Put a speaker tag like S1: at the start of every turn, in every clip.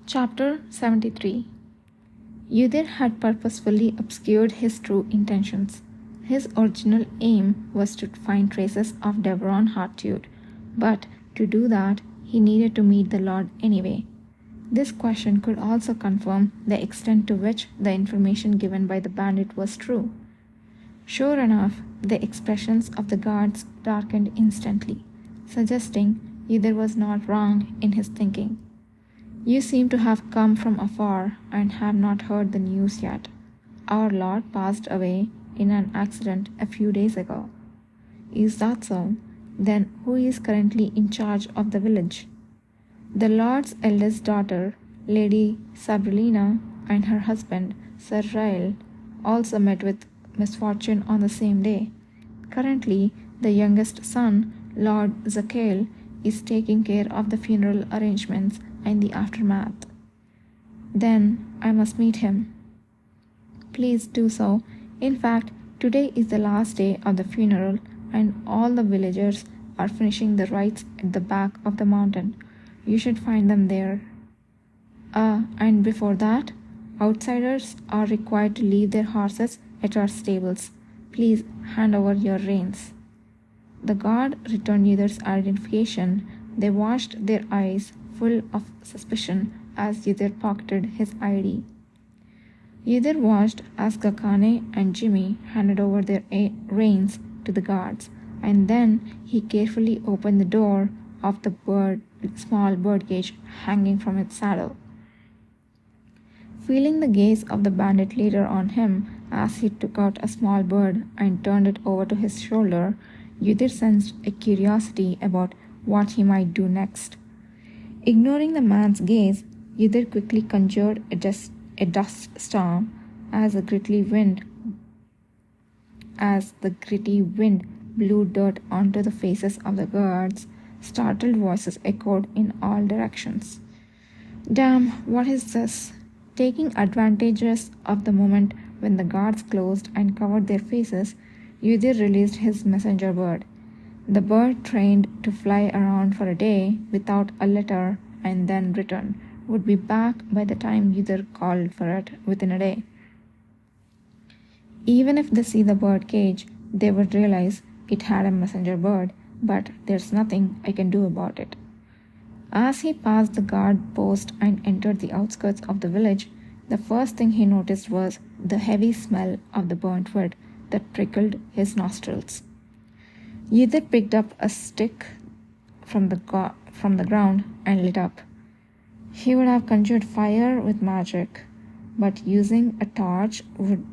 S1: Chapter 73. Udir had purposefully obscured his true intentions. His original aim was to find traces of Deveron Hartude, but to do that, he needed to meet the Lord anyway. This question could also confirm the extent to which the information given by the bandit was true. Sure enough, the expressions of the guards darkened instantly, suggesting Udir was not wrong in his thinking. You seem to have come from afar and have not heard the news yet. Our Lord passed away in an accident a few days ago. Is that so? Then who is currently in charge of the village? The Lord's eldest daughter, Lady Sabrina, and her husband, Sir Rael, also met with misfortune on the same day. Currently, the youngest son, Lord Zachael, is taking care of the funeral arrangements and the aftermath. Then I must meet him. Please do so. In fact, today is the last day of the funeral and all the villagers are finishing the rites at the back of the mountain. You should find them there. And before that, outsiders are required to leave their horses at our stables. Please hand over your reins. The guard returned Udir's identification. They watched their eyes full of suspicion as Udir pocketed his ID. Udir watched as Gakane and Jimmy handed over their reins to the guards, and then he carefully opened the door of the small birdcage hanging from its saddle. Feeling the gaze of the bandit leader on him as he took out a small bird and turned it over to his shoulder, Udir sensed a curiosity about what he might do next. Ignoring the man's gaze, Udir quickly conjured a dust storm as the gritty wind blew dirt onto the faces of the guards. Startled voices echoed in all directions. Damn, what is this? Taking advantages of the moment when the guards closed and covered their faces, Udir released his messenger bird. The bird, trained to fly around for a day without a letter and then return, would be back by the time Udir called for it within a day. Even if they see the bird cage, they would realize it had a messenger bird, but there's nothing I can do about it. As he passed the guard post and entered the outskirts of the village, the first thing he noticed was the heavy smell of the burnt wood that prickled his nostrils. Udir picked up a stick from the ground and lit up. He would have conjured fire with magic, but using a torch would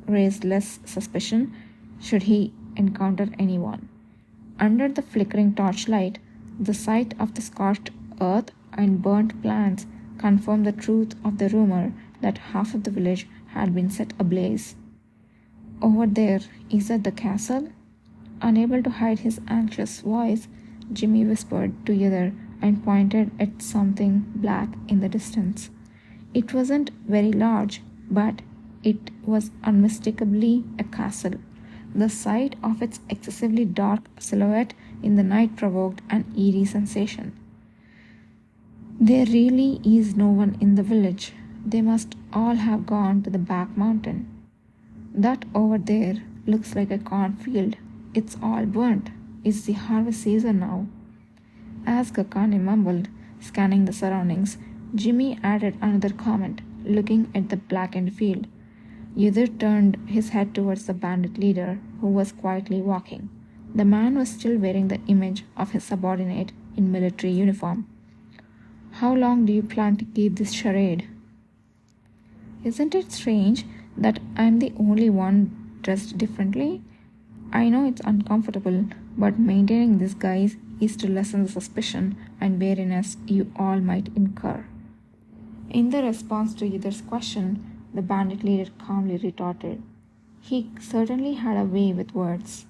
S1: raise less suspicion should he encounter anyone. Under the flickering torchlight, the sight of the scorched earth and burnt plants confirmed the truth of the rumor that half of the village had been set ablaze. Over there, is that the castle? Unable to hide his anxious voice, Jimmy whispered to Udir and pointed at something black in the distance. It wasn't very large, but it was unmistakably a castle. The sight of its excessively dark silhouette in the night provoked an eerie sensation. There really is no one in the village. They must all have gone to the back mountain. That over there looks like a cornfield. It's all burnt. It's the harvest season now. As Gakane mumbled, scanning the surroundings, Jimmy added another comment, looking at the blackened field. Udir turned his head towards the bandit leader, who was quietly walking. The man was still wearing the image of his subordinate in military uniform. How long do you plan to keep this charade? Isn't it strange that I'm the only one dressed differently? I know it's uncomfortable, but maintaining this guise is to lessen the suspicion and wariness you all might incur. In the response to Udir's question, the bandit leader calmly retorted. He certainly had a way with words.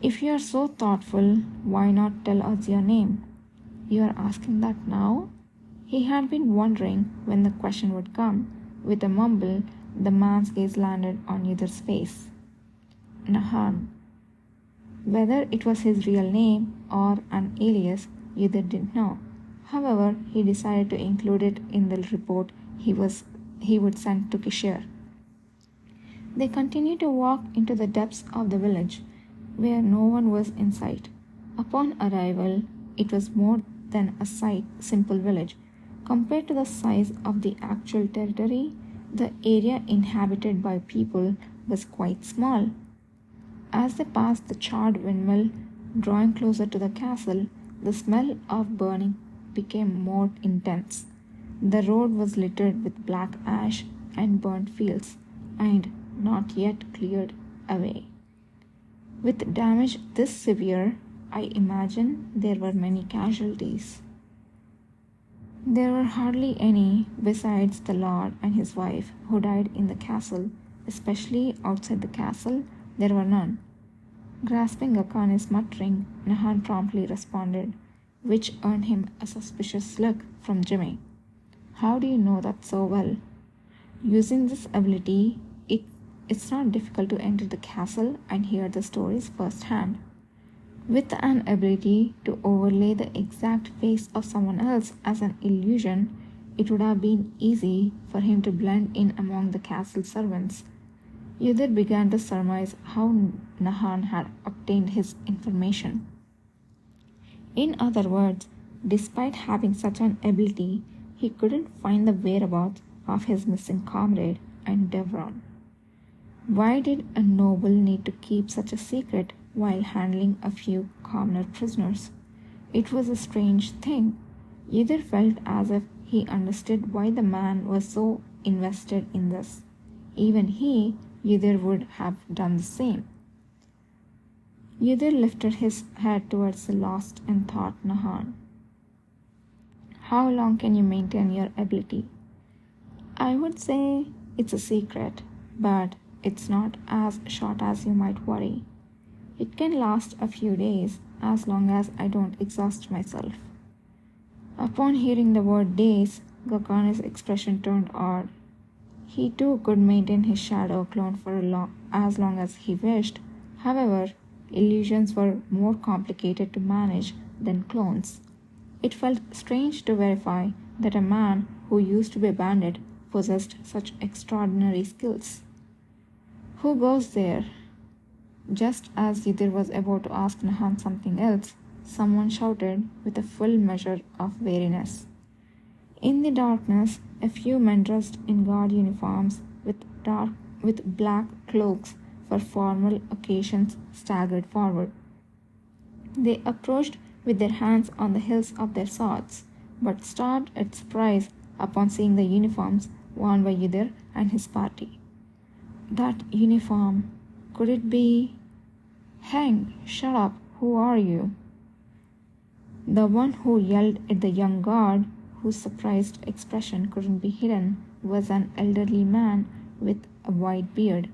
S1: If you are so thoughtful, why not tell us your name? You are asking that now? He had been wondering when the question would come. With a mumble, the man's gaze landed on Udir's face. Nahan. Whether it was his real name or an alias, Udir didn't know. However, he decided to include it in the report he would send to Kishir. They continued to walk into the depths of the village, where no one was in sight. Upon arrival, it was more than a simple village. Compared to the size of the actual territory, the area inhabited by people was quite small. As they passed the charred windmill, drawing closer to the castle, the smell of burning became more intense. The road was littered with black ash and burnt fields, and not yet cleared away. With damage this severe, I imagine there were many casualties. There were hardly any besides the lord and his wife who died in the castle, especially outside the castle, there were none. Grasping Gakani's muttering, Nahan promptly responded, which earned him a suspicious look from Jimmy. How do you know that so well? Using this ability, it's not difficult to enter the castle and hear the stories firsthand. With an ability to overlay the exact face of someone else as an illusion, it would have been easy for him to blend in among the castle servants. Yudhir began to surmise how Nahan had obtained his information. In other words, despite having such an ability, he couldn't find the whereabouts of his missing comrade and Devron. Why did a noble need to keep such a secret while handling a few commoner prisoners? It was a strange thing. Yudhir felt as if he understood why the man was so invested in this. Even he, Yudhir, would have done the same. Yudhir lifted his head towards the lost in thought Nahan. How long can you maintain your ability? I would say it's a secret, but it's not as short as you might worry. It can last a few days, as long as I don't exhaust myself. Upon hearing the word days, Gakani's expression turned odd. He too could maintain his shadow clone for as long as he wished. However, illusions were more complicated to manage than clones. It felt strange to verify that a man who used to be a bandit possessed such extraordinary skills. Who goes there? Just as Yudhir was about to ask Nahan something else, someone shouted with a full measure of weariness. In the darkness, a few men dressed in guard uniforms with black cloaks for formal occasions staggered forward. They approached with their hands on the hilts of their swords, but stopped at surprise upon seeing the uniforms worn by Yudhir and his party. That uniform, could it be? Hang, shut up, who are you? The one who yelled at the young guard, whose surprised expression couldn't be hidden, was an elderly man with a white beard.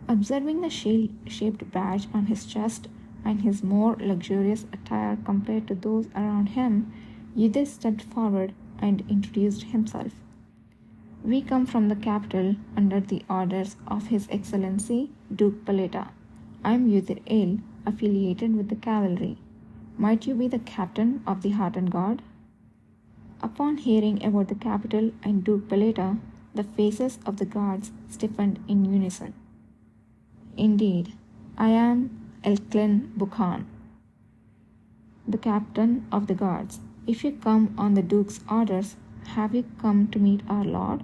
S1: Observing the shield-shaped badge on his chest and his more luxurious attire compared to those around him, Yudhir stepped forward and introduced himself. We come from the capital under the orders of His Excellency Duke Paleta. I am Yudhir Ale, affiliated with the cavalry. Might you be the captain of the Hartan Guard? Upon hearing about the capital and Duke Paleta, the faces of the guards stiffened in unison. Indeed, I am Elklin Bukhan, the captain of the guards. If you come on the Duke's orders, have you come to meet our lord?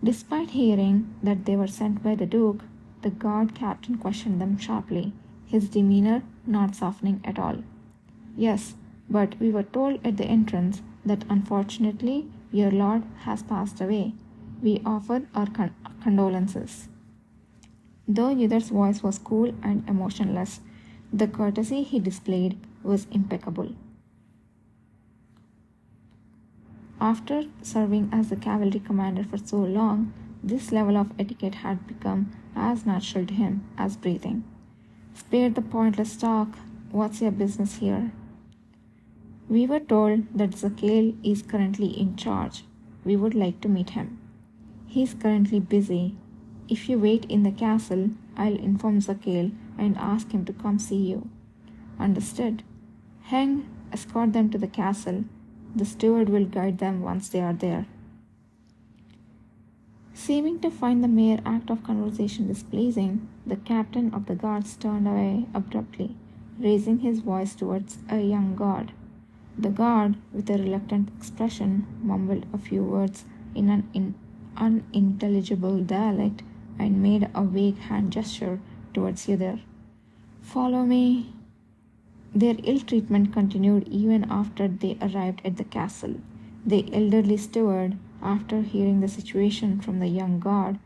S1: Despite hearing that they were sent by the Duke, the guard captain questioned them sharply, his demeanor not softening at all. Yes, but we were told at the entrance that unfortunately your lord has passed away. We offer our condolences. Though Yudhir's voice was cool and emotionless, the courtesy he displayed was impeccable. After serving as the cavalry commander for so long, this level of etiquette had become as natural to him as breathing. Spare the pointless talk. What's your business here? We were told that Zakale is currently in charge. We would like to meet him. He is currently busy. If you wait in the castle, I'll inform Zakale and ask him to come see you. Understood? Heng, escort them to the castle. The steward will guide them once they are there. Seeming to find the mere act of conversation displeasing, the captain of the guards turned away abruptly, raising his voice towards a young guard. The guard, with a reluctant expression, mumbled a few words in an unintelligible dialect and made a vague hand gesture towards Yudhir. "Follow me." Their ill treatment continued even after they arrived at the castle. The elderly steward, after hearing the situation from the young guard,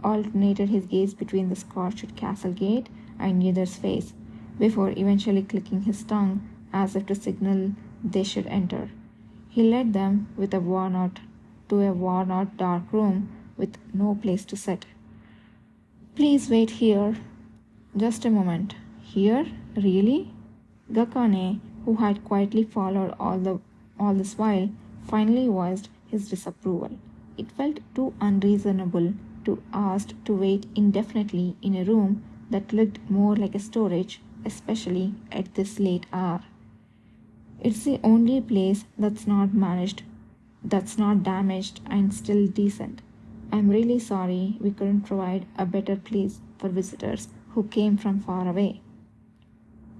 S1: alternated his gaze between the scorched castle gate and Yudhir's face, before eventually clicking his tongue as if to signal they should enter. He led them to a worn out dark room with no place to sit. "Please wait here." "Just a moment." "Here? Really?" Gakane, who had quietly followed all this while, finally voiced his disapproval. It felt too unreasonable to ask to wait indefinitely in a room that looked more like a storage, especially at this late hour. "It's the only place that's not damaged and still decent. I'm really sorry we couldn't provide a better place for visitors who came from far away."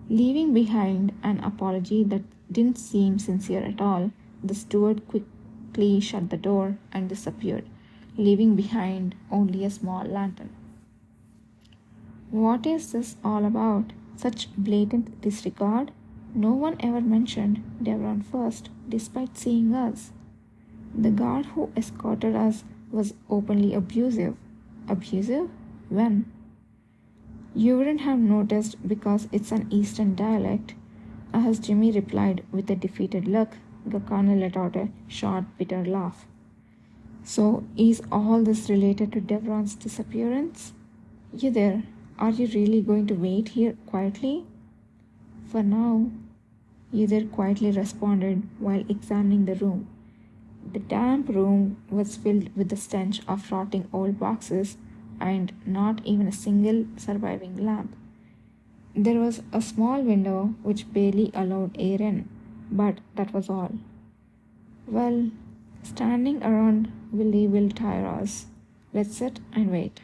S1: Leaving behind an apology that didn't seem sincere at all, the steward quickly shut the door and disappeared, leaving behind only a small lantern. What is this all about? Such blatant disregard? No one ever mentioned Devron first, despite seeing us. The guard who escorted us was openly abusive. Abusive? When? "You wouldn't have noticed because it's an Eastern dialect," as Jimmy replied with a defeated look. Gakane let out a short, bitter laugh. "So is all this related to Devron's disappearance? Yudhir, are you really going to wait here quietly?" "For now," Yudhir quietly responded while examining the room. The damp room was filled with the stench of rotting old boxes and not even a single surviving lamp. There was a small window which barely allowed air in, but that was all. "Well, standing around will tire us. Let's sit and wait."